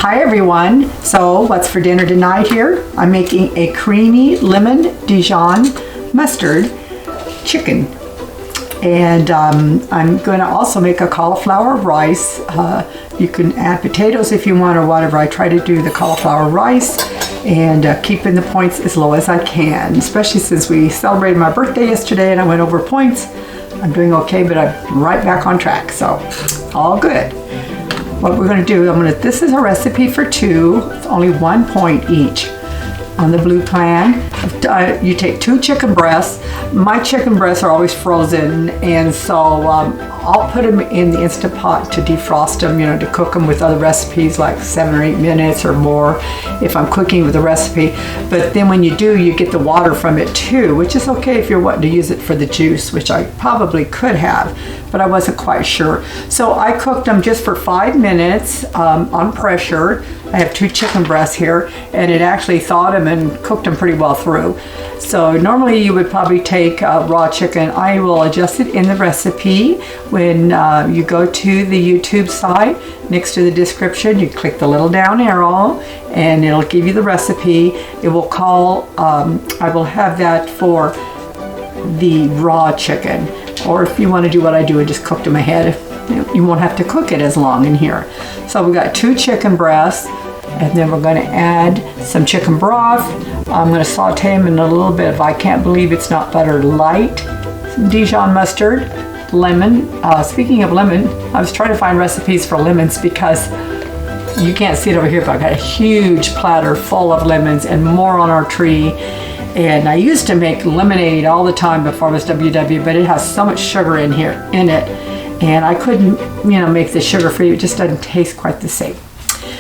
Hi everyone, so what's for dinner tonight here? I'm making a creamy lemon Dijon mustard chicken. And I'm going to also make a cauliflower rice. You can add potatoes if you want or whatever. I try to do the cauliflower rice and keeping the points as low as I can, especially since we celebrated my birthday yesterday and I went over points. I'm doing okay, but I'm right back on track, so all good. What we're going to do, this is a recipe for two. It's only 1 point each. On the blue plan, you take 2 chicken breasts. My chicken breasts are always frozen, and so I'll put them in the Instant Pot to defrost them, you know, to cook them with other recipes like 7 or 8 minutes or more if I'm cooking with a recipe. But then when you do, you get the water from it too, which is okay if you're wanting to use it for the juice, which I probably could have, but I wasn't quite sure. So I cooked them just for 5 minutes on pressure. I have 2 chicken breasts here, and it actually thawed them and cooked them pretty well through. So normally you would probably take raw chicken. I will adjust it in the recipe. When you go to the YouTube site, next to the description, you click the little down arrow and it'll give you the recipe. It will call, I will have that for the raw chicken. Or if you want to do what I do and just cook them ahead, you won't have to cook it as long in here. So we got 2 chicken breasts, and then we're going to add some chicken broth. I'm going to saute them in a little bit of I Can't Believe It's Not Butter Light, some Dijon mustard, lemon. Speaking of lemon, I was trying to find recipes for lemons because you can't see it over here, but I've got a huge platter full of lemons and more on our tree. And I used to make lemonade all the time before I was WW, but it has so much sugar in it, and I couldn't, make the sugar free. It just doesn't taste quite the same.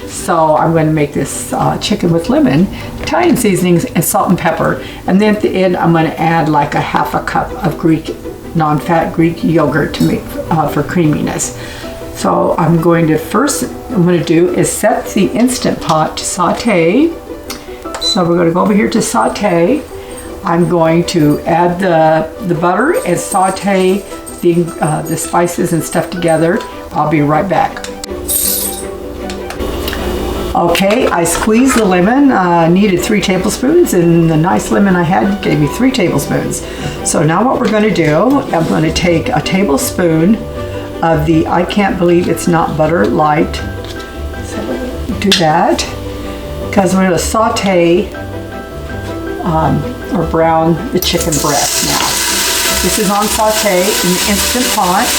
So I'm going to make this chicken with lemon, Italian seasonings, and salt and pepper. And then at the end, I'm going to add like a half a cup of non-fat Greek yogurt to make for creaminess. So I'm going to do is set the Instant Pot to saute. So we're going to go over here to saute. I'm going to add the butter and saute the spices and stuff together. I'll be right back. Okay, I squeezed the lemon, needed 3 tablespoons, and the nice lemon I had gave me 3 tablespoons. So now what we're going to do, I'm going to take a tablespoon of the I Can't Believe It's Not Butter Light. So do that, because we're going to saute or brown the chicken breast now. This is on saute in the Instant Pot.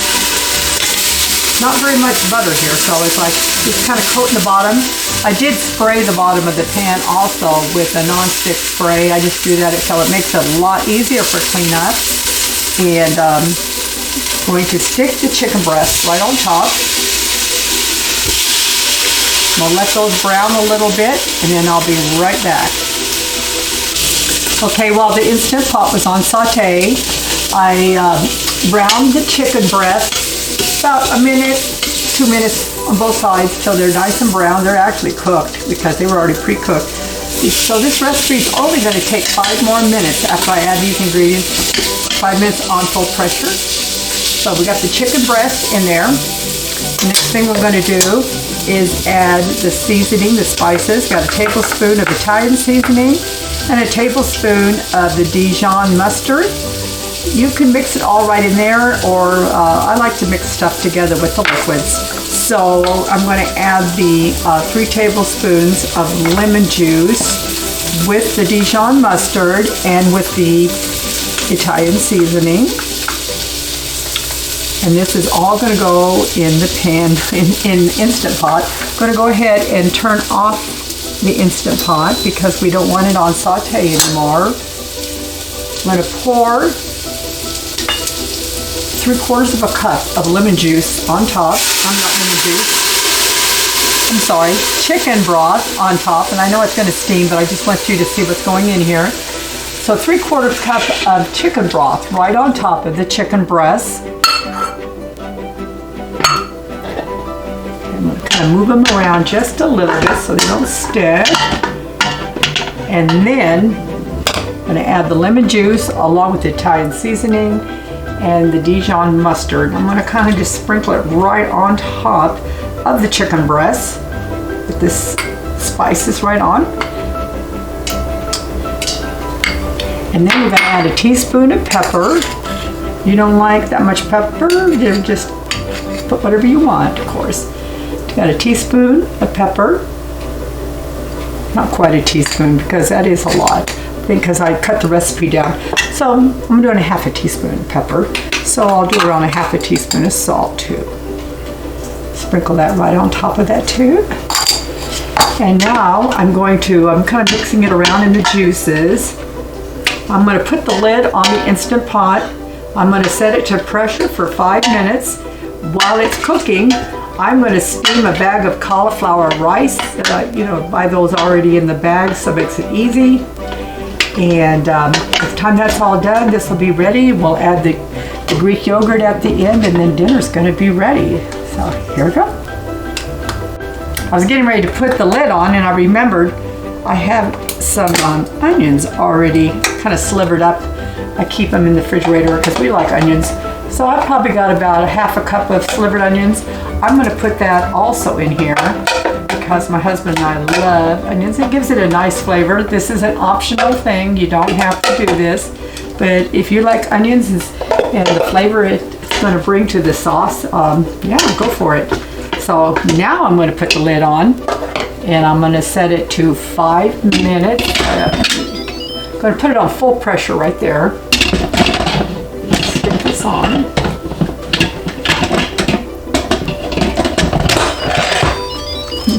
Not very much butter here, so it's like just kind of coating the bottom. I did spray the bottom of the pan also with a non-stick spray. I just do that so it makes it a lot easier for cleanup. And going to stick the chicken breast right on top. I'm gonna let those brown a little bit, and then I'll be right back. Okay, while the Instant Pot was on saute, I browned the chicken breast about a minute, 2 minutes on both sides till they're nice and brown. They're actually cooked because they were already pre-cooked. So this recipe is only going to take 5 more minutes after I add these ingredients. 5 minutes on full pressure. So we got the chicken breast in there. The next thing we're going to do is add the seasoning, the spices. Got a tablespoon of Italian seasoning and a tablespoon of the Dijon mustard. You can mix it all right in there, or I like to mix stuff together with the liquids. So I'm going to add the 3 tablespoons of lemon juice with the Dijon mustard and with the Italian seasoning. And this is all going to go in the pan in Instant Pot. I'm going to go ahead and turn off the Instant Pot because we don't want it on saute anymore. I'm going to pour 3/4 of a cup of lemon juice on top. Chicken broth on top. And I know it's going to steam, but I just want you to see what's going in here. So 3/4 cup of chicken broth right on top of the chicken breast. I'm going to kind of move them around just a little bit so they don't stick. And then I'm going to add the lemon juice along with the Italian seasoning and the Dijon mustard. I'm going to kind of just sprinkle it right on top of the chicken breast. Put this spices right on. And then you're gonna add a teaspoon of pepper. You don't like that much pepper, you just put whatever you want, of course. You got a teaspoon of pepper. Not quite a teaspoon because that is a lot. I think because I cut the recipe down. So I'm doing a half a teaspoon of pepper. So I'll do around a half a teaspoon of salt too. Sprinkle that right on top of that too. And now I'm kind of mixing it around in the juices. I'm going to put the lid on the Instant Pot. I'm going to set it to pressure for 5 minutes. While it's cooking, I'm going to steam a bag of cauliflower rice. Buy those already in the bag, so it makes it easy. And by the time that's all done, this will be ready. We'll add the Greek yogurt at the end, and then dinner's going to be ready. So here we go. I was getting ready to put the lid on, and I remembered I have some onions already kind of slivered up. I keep them in the refrigerator because we like onions. So I've probably got about a half a cup of slivered onions. I'm going to put that also in here because my husband and I love onions. It gives it a nice flavor. This is an optional thing. You don't have to do this. But if you like onions and the flavor it's going to bring to the sauce, yeah, go for it. So now I'm going to put the lid on. And I'm going to set it to 5 minutes. I'm going to put it on full pressure right there. Stick this on.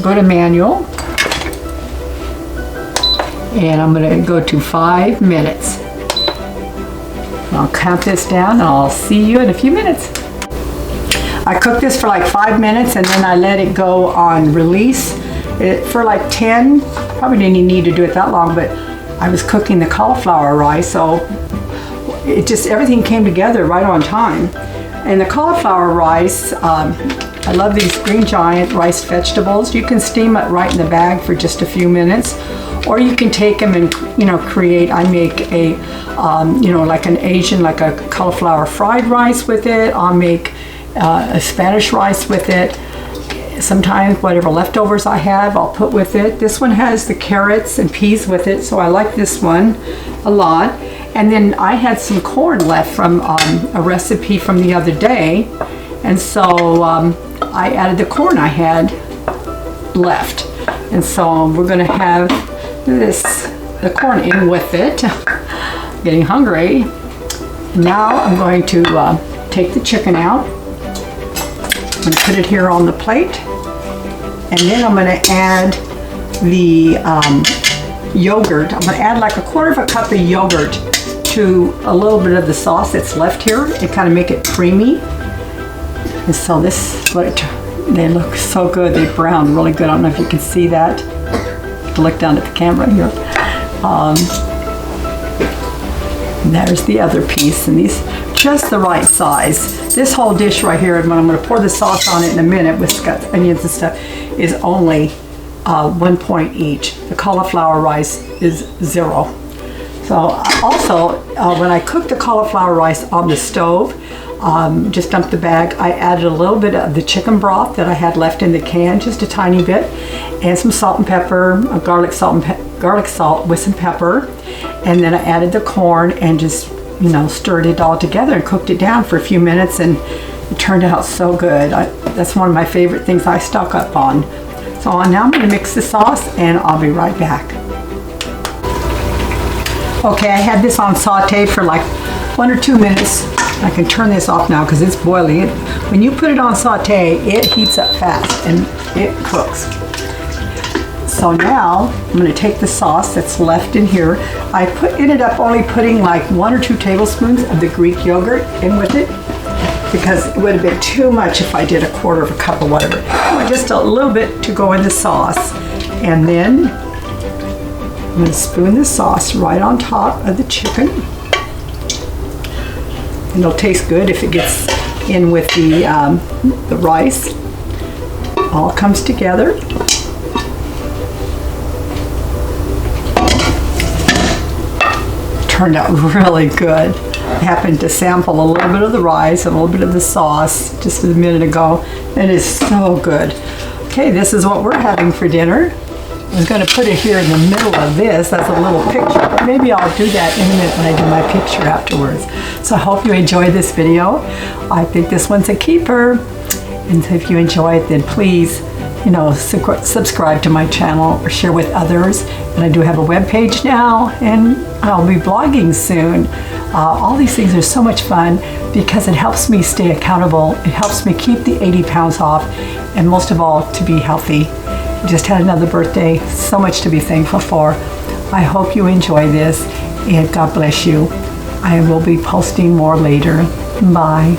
Go to manual. And I'm going to go to 5 minutes. I'll count this down and I'll see you in a few minutes. I cooked this for like 5 minutes and then I let it go on release. For like 10, probably didn't need to do it that long, but I was cooking the cauliflower rice, so everything came together right on time. And the cauliflower rice, I love these Green Giant rice vegetables. You can steam it right in the bag for just a few minutes, or you can take them and create. I make a like an Asian, like a cauliflower fried rice with it. I'll make a Spanish rice with it. Sometimes whatever leftovers I have, I'll put with it. This one has the carrots and peas with it, so I like this one a lot. And then I had some corn left from a recipe from the other day, and so I added the corn I had left. And so we're going to have the corn in with it. Getting hungry. Now I'm going to take the chicken out. I'm going to put it here on the plate, and then I'm going to add the yogurt. I'm going to add like a quarter of a cup of yogurt to a little bit of the sauce that's left here and kind of make it creamy. And so they look so good. They brown really good. I don't know if you can see that. Look down at the camera here. There's the other piece, and these just the right size. This whole dish right here, and when I'm going to pour the sauce on it in a minute with onions and stuff, is only 1 point each. The cauliflower rice is 0. So also, when I cook the cauliflower rice on the stove, just dumped the bag, I added a little bit of the chicken broth that I had left in the can, just a tiny bit, and some salt and pepper, garlic salt with some pepper, and then I added the corn and just stirred it all together and cooked it down for a few minutes, and it turned out so good. That's one of my favorite things I stock up on. So now I'm going to mix the sauce and I'll be right back. Okay, I had this on saute for like 1 or 2 minutes. I can turn this off now because it's boiling. When you put it on saute, it heats up fast and it cooks. So now I'm going to take the sauce that's left in here. I ended up only putting like 1 or 2 tablespoons of the Greek yogurt in with it because it would have been too much if I did a quarter of a cup or whatever. Just a little bit to go in the sauce. And then I'm going to spoon the sauce right on top of the chicken. And it'll taste good if it gets in with the rice. All comes together. Turned out really good. I happened to sample a little bit of the rice and a little bit of the sauce just a minute ago. It is so good. Okay, this is what we're having for dinner. I was going to put it here in the middle of this as a little picture, but maybe I'll do that in a minute when I do my picture afterwards. So I hope you enjoyed this video. I think this one's a keeper. And if you enjoy it, then please, you know, subscribe to my channel or share with others. And I do have a web page now, and I'll be blogging soon. All these things are so much fun because it helps me stay accountable. It helps me keep the 80 pounds off, and most of all, to be healthy. Just had another birthday, so much to be thankful for. I hope you enjoy this, and God bless you. I will be posting more later. Bye.